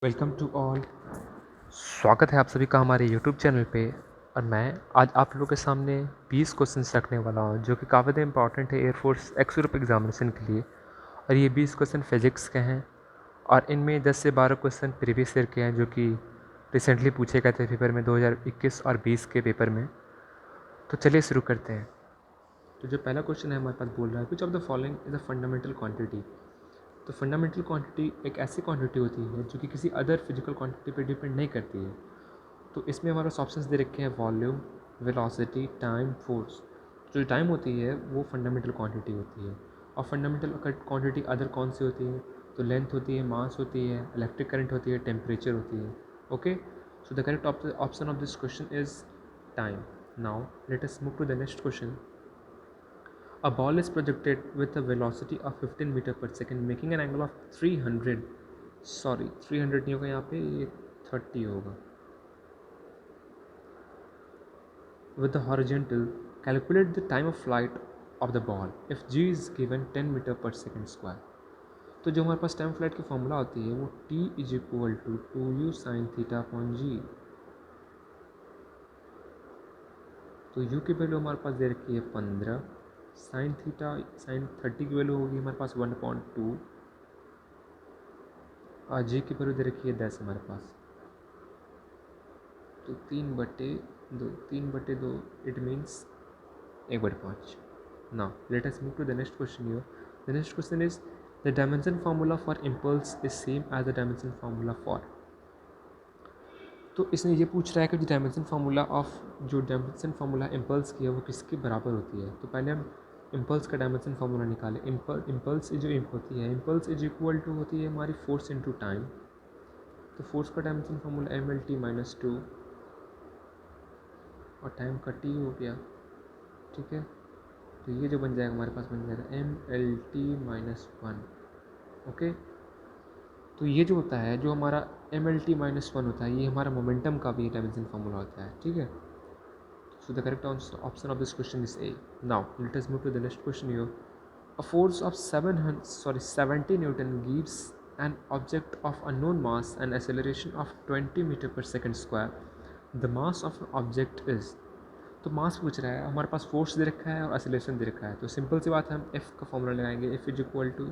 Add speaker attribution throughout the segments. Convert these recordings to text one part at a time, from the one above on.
Speaker 1: Welcome to all. स्वागत है आप सभी का हमारे यूट्यूब चैनल पे। और मैं आज आप लोगों के सामने 20 क्वेश्चंस रखने वाला हूँ जो कि काफ़ी इंपॉर्टेंट है एयरफोर्स एक्स यूरोप एग्जामिनेशन के लिए। और ये 20 क्वेश्चन फिजिक्स के हैं और इनमें 10 से 12 क्वेश्चन प्रीवियस ईयर के हैं जो कि रिसेंटली पूछे गए थे पेपर में 2021 और 20 के पेपर में। तो चलिए शुरू करते हैं। तो जो पहला क्वेश्चन है हमारे पास बोल रहा है विच of the following is a fundamental quantity. तो फंडामेंटल क्वांटिटी एक ऐसी क्वांटिटी होती है जो कि किसी अदर फिजिकल क्वांटिटी पर डिपेंड नहीं करती है। तो इसमें हमारे पास ऑप्शंस दे रखे हैं वॉल्यूम, वेलोसिटी, टाइम, फोर्स। जो टाइम होती है वो फंडामेंटल क्वांटिटी होती है। और फंडामेंटल क्वांटिटी अदर कौन सी होती है? तो लेंथ होती है, मास होती है, इलेक्ट्रिक करंट होती है, टेम्परेचर होती है। Okay, so the correct option of this question is time. Now let us move to the next question. A ball is projected with a velocity of 15 meter per second making an angle of 300. Sorry 300 नहीं होगा यहाँ पे, ये 30 होगा. With the horizontal, calculate the time of flight of the ball if g is given 10 meter per second square. तो जो हमारे पास टाइम फ्लाइट की फॉर्मूला होती है वो t is equal to 2u sine theta upon G. तो u की वैल्यू हमारे पास दे रखी है 15, साइन थीटा साइन 30 की वैल्यू होगी हमारे पास 1/2 और जी की वैल्यू दे रखी है 10 हमारे पास. तो 3/2 it means 1/5. Now let us move to the next question here. The next question is the dimension formula for impulse is same as the dimension formula for. तो इसने ये पूछ रहा है कि जो डायमेंशन फार्मूला इम्पल्स की है वो किसके बराबर होती है. तो पहले हम इम्पल्स का डायमेंशन फार्मूला निकालें. इम्पल्स जो होती है, इम्पल्स इज इक्वल टू होती है हमारी फोर्स इंटू टाइम. तो फोर्स का डायमेंशन फार्मूला mlt-2 और टाइम का t हो गया. ठीक है, तो ये जो बन जाएगा हमारे पास बन जाएगा mlt-1. ओके, तो ये जो होता है जो हमारा mlt-1 होता है ये हमारा मोमेंटम का भी डायमेंशन फार्मूला होता है. ठीक है, so the correct option of this question is a. Now let us move to the next question here. A force of 70 newton gives an object of unknown mass and acceleration of 20 meter per second square. The mass of an object is. तो मास पूछ रहा है, हमारे पास force दे रखा है और acceleration दे रखा है. तो सिंपल सी बात है, हम एफ का फॉर्मूला लगाएंगे. F is equal to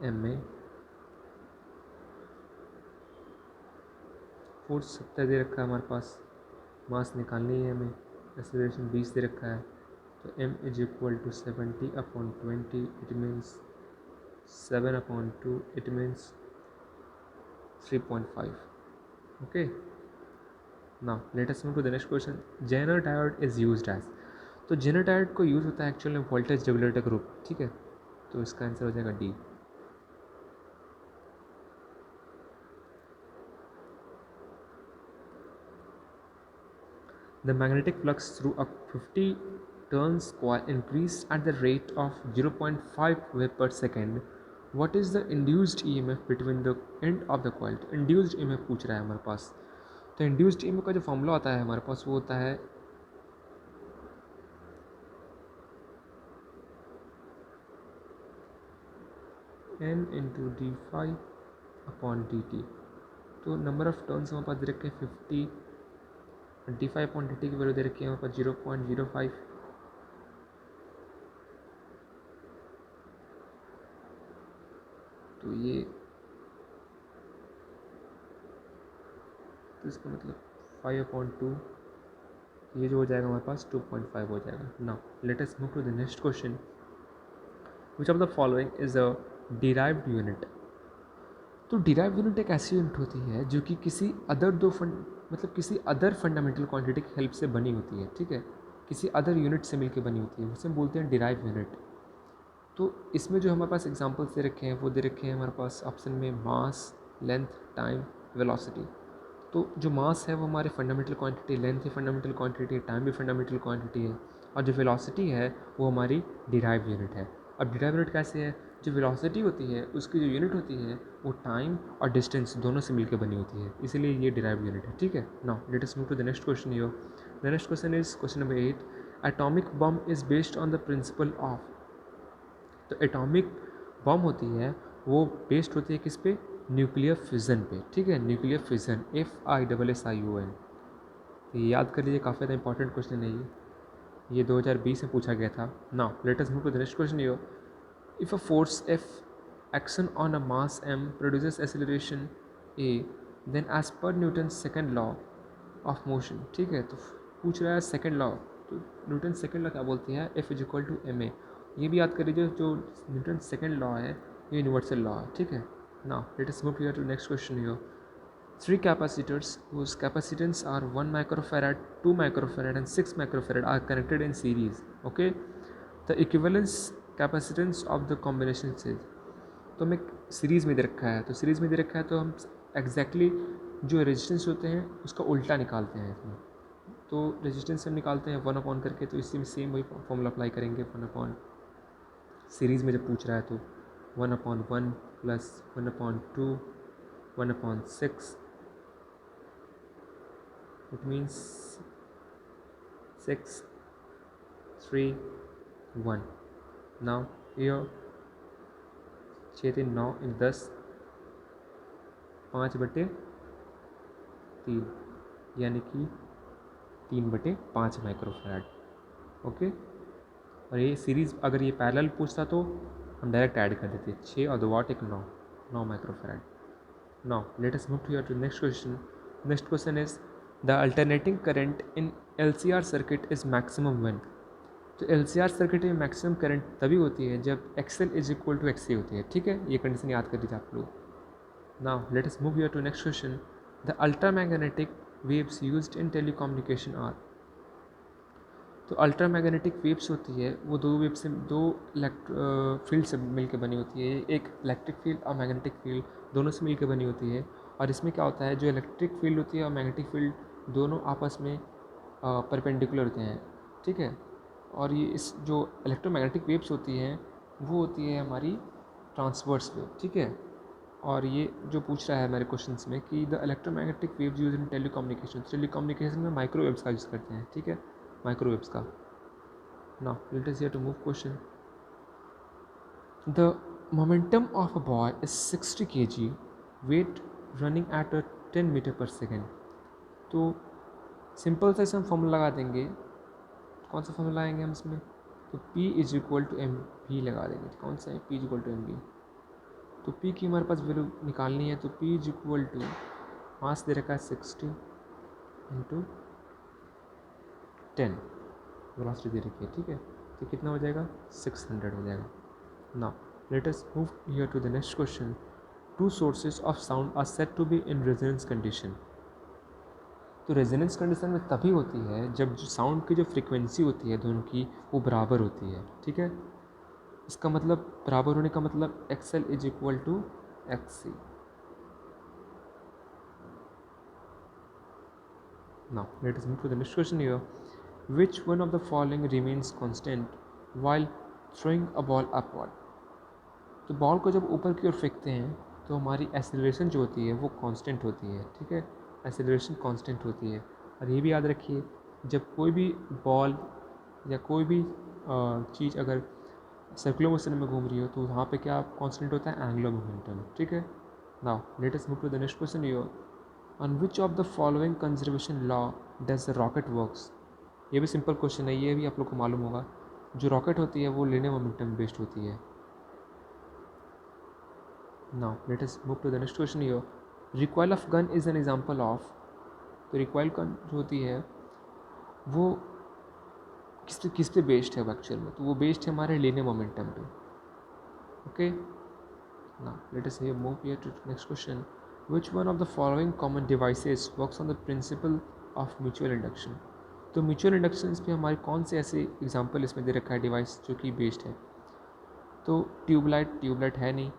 Speaker 1: m a. Force 70 दे रखा है हमारे पास, मास निकालनी है हमें, एक्सेलरेशन 20 दे रखा है. तो m is equal to 70/20 it means 7/2 it means 3.5. Okay, now let us move to the next question. Zener diode is used as. तो जेनर डायोड को यूज़ होता है एक्चुअली में वोल्टेज रेगुलेटर ग्रुप. ठीक है, तो इसका आंसर हो जाएगा D. The magnetic flux through a 50 turns coil increased at the rate of 0.5 wave per second. What is the induced EMF between the end of the coil? तो induced EMF पूछ रहा है हमारे पास. तो induced EMF का जो formula होता है हमारे पास वो होता है n इंटू d∅/dt. तो नंबर ऑफ टर्न्स हमारे पास दे रखे हैं 50, d∅/dt की वैल्यू दे रखी है हमारे पास 0.05. तो ये तो इसका मतलब 5/2, ये जो हो जाएगा हमारे पास 2.5 हो जाएगा. Now let us move to the next question. Which of the following is a derived unit. तो डिराइव्ड यूनिट एक ऐसी यूनिट होती है जो कि किसी अदर फंडामेंटल क्वांटिटी की हेल्प से बनी होती है. ठीक है, किसी अदर यूनिट से मिलकर बनी होती है, उसे हम बोलते हैं डिराइव यूनिट. तो इसमें जो हमारे पास एग्जांपल्स दे रखे हैं वो दे रखे हैं हमारे पास ऑप्शन में मास, लेंथ, टाइम, वेलोसिटी. तो जो मास है वो हमारे फंडामेंटल क्वांटिटी, लेंथ भी फंडामेंटल क्वांटिटी है, टाइम भी फंडामेंटल क्वांटिटी है, और जो वेलोसिटी है वो हमारी डिराइव यूनिट है. अब डिराइव यूनिट कैसे है? जो वेलोसिटी होती है उसकी जो यूनिट होती है वो टाइम और डिस्टेंस दोनों से मिलकर बनी होती है, इसीलिए ये डिराइव यूनिट है. ठीक है, now let us move to the next question here. The next question is question number 8. Atomic bomb is based on the principle of. तो एटॉमिक बम होती है वो बेस्ड होती है किस पे? न्यूक्लियर फिजन पे, ठीक है, न्यूक्लियर फिजन, FISSION। तो ये याद कर लीजिए, काफ़ी ज़्यादा इंपॉर्टेंट क्वेश्चन है ये 2020 में पूछा गया था। Now let us move to the next question here. If a force F action on a mass m produces acceleration a, then as per Newton's second law of motion, ठीक है, तो पूछ रहा है सेकंड लॉ। तो Newton second law क्या बोलती है, F is equal to ma। ये भी याद कर लीजिए, जो न्यूटन सेकंड लॉ है ये यूनिवर्सल लॉ है, ठीक है। Now let us move to next question here. Three capacitors whose capacitance are 1 microfarad, 2 microfarad and 6 microfarad are connected in series. Okay, the equivalence capacitance of the combination is, तो हमें series में दे रखा है, तो series में दे रखा है तो हम एग्जैक्टली जो रेजिस्टेंस होते हैं उसका उल्टा निकालते हैं इसमें। तो रेजिस्टेंस हम निकालते हैं 1 अपॉन करके, तो इसी में सेम वही फॉर्मूला अप्लाई करेंगे। 1 अपॉन सीरीज़ में जब पूछ रहा है तो 1/1 plus 1/2 1/6, it means 6 3 1। now here 6 3 9 10 5/3 यानी कि 3/5 माइक्रोफैराड। ओके, और ये सीरीज़ अगर ये पैरेलल पूछता तो हम डायरेक्ट ऐड कर देते, 6 और 2 8 1 9 microfarad. Now let us move to next question. Next question is the alternating current in LCR circuit is maximum when. तो LCR सर्किट में मैक्सिमम करंट तभी होती है जब XL is equal to XC होती है, ठीक है, ये कंडीशन याद कर लीजिए आप लोग। Now let us move to next question. The ultramagnetic waves used in telecommunication are. तो अल्ट्रामैग्नेटिक वेव्स होती है वो दो वेव से, दो फील्ड से मिलकर बनी होती है। एक इलेक्ट्रिक फील्ड और मैग्नेटिक फील्ड दोनों से मिलकर बनी होती है। और इसमें क्या होता है, जो इलेक्ट्रिक फील्ड होती है और मैग्नेटिक फील्ड दोनों आपस में परपेंडिकुलर होते हैं, ठीक है। और ये इस जो इलेक्ट्रोमैग्नेटिक वेव्स होती हैं वो होती है हमारी ट्रांसवर्स वेव, ठीक है। और ये जो पूछ रहा है हमारे क्वेश्चंस में कि the electromagnetic waves use in telecommunication में माइक्रोवेव्स का यूज़ करते हैं, ठीक है, माइक्रोवेव्स का। Now let us here to move question. The momentum of a boy is 60 kg, weight running at 10 meter per second. तो सिंपल सा इसमें फॉर्मूला लगा देंगे। कौन सा फॉर्मूला लगाएंगे हम इसमें, तो P is equal to M भी लगा देंगे। तो कौन सा है, P is equal to M B. तो P की हमारे पास वैल्यू निकालनी है, तो P is equal to mass दे रखा है 60 इंटू 10, वेलोसिटी दे रखी है, ठीक है। तो कितना हो जाएगा, 600 हो जाएगा। Now let us move here to the next question. Two sources of sound are said to be in resonance condition. तो रेजोनेंस कंडीशन में तभी होती है जब जो साउंड की जो फ्रीक्वेंसी होती है दोनों की वो बराबर होती है, ठीक है। इसका मतलब बराबर होने का मतलब XL is equal to XC। Now let us move to the next question here. Which one of the following remains constant while throwing a ball upward. तो बॉल को जब ऊपर की ओर फेंकते हैं तो हमारी एक्सेलरेशन जो होती है वो कांस्टेंट होती है, ठीक है, एक्सेलरेशन कांस्टेंट होती है। और ये भी याद रखिए, जब कोई भी बॉल या कोई भी चीज़ अगर सर्कुलर मोशन में घूम रही हो तो वहाँ पे क्या कांस्टेंट होता है, एंगुलर मोमेंटम, ठीक है। Now let us move to the next question here. On which of the following conservation law does the rocket works. ये भी सिंपल क्वेश्चन है, ये भी आप लोग को मालूम होगा। जो रॉकेट होती है वो लीनियर मोमेंटम बेस्ड होती है। Now let us move to the next question here. Recoil of gun is an example of। तो रिकॉइल गन जो होती है वो किस पे बेस्ड है एक्चुअल में, तो वो बेस्ड है हमारे लीनियर मोमेंटम पे। Okay, now let us here move here to next question. Which one of the following common devices works on the principle of mutual induction. तो म्यूचुअल इंडक्शन पे हमारे कौन से ऐसे एग्जाम्पल इसमें दे रखा है डिवाइस जो कि बेस्ड है। तो ट्यूबलाइट है नहीं।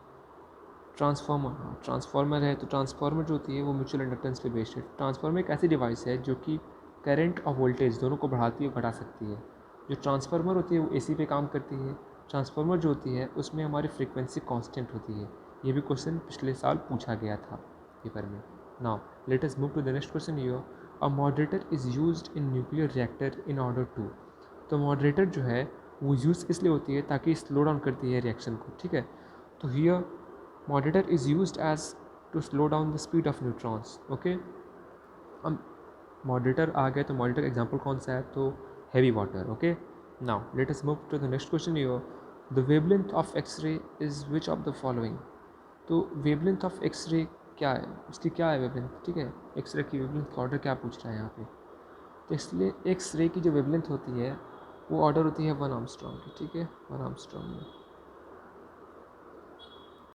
Speaker 1: ट्रांसफार्मर है, तो ट्रांसफार्मर जो होती है वो म्यूचुअल इंडक्टेंस पे बेस्ड है। ट्रांसफार्मर एक ऐसी डिवाइस है जो कि करंट और वोल्टेज दोनों को बढ़ाती और घटा सकती है। जो ट्रांसफार्मर होती है वो AC पे काम करती है। ट्रांसफार्मर जो होती है उसमें हमारी फ्रीक्वेंसी कांस्टेंट होती है। ये भी क्वेश्चन पिछले साल पूछा गया था पेपर में। Now let us move to the next question here. A moderator is used in nuclear reactor in order to. तो मॉडरेटर जो है वो यूज़ इसलिए होती है ताकि स्लो डाउन करती है रिएक्शन को, ठीक है। तो here moderator is used as to slow down the speed of neutrons. Okay, अब मॉडरेटर आ गए, तो मॉडरेटर एग्जाम्पल कौन सा है, तो heavy water. Okay, now let us move to the next question. Yo the wavelength of x-ray is which of the following. तो wavelength of x-ray क्या है, उसकी क्या है वेवलेंथ, ठीक है, एक्सरे की वेवलेंथ का ऑर्डर क्या पूछ रहा है यहाँ पे। तो इसलिए एक्सरे की जो वेवलेंथ होती है वो ऑर्डर होती है 1 आर्मस्ट्रॉन्ग की, ठीक है, 1 आर्मस्ट्रॉन्ग में।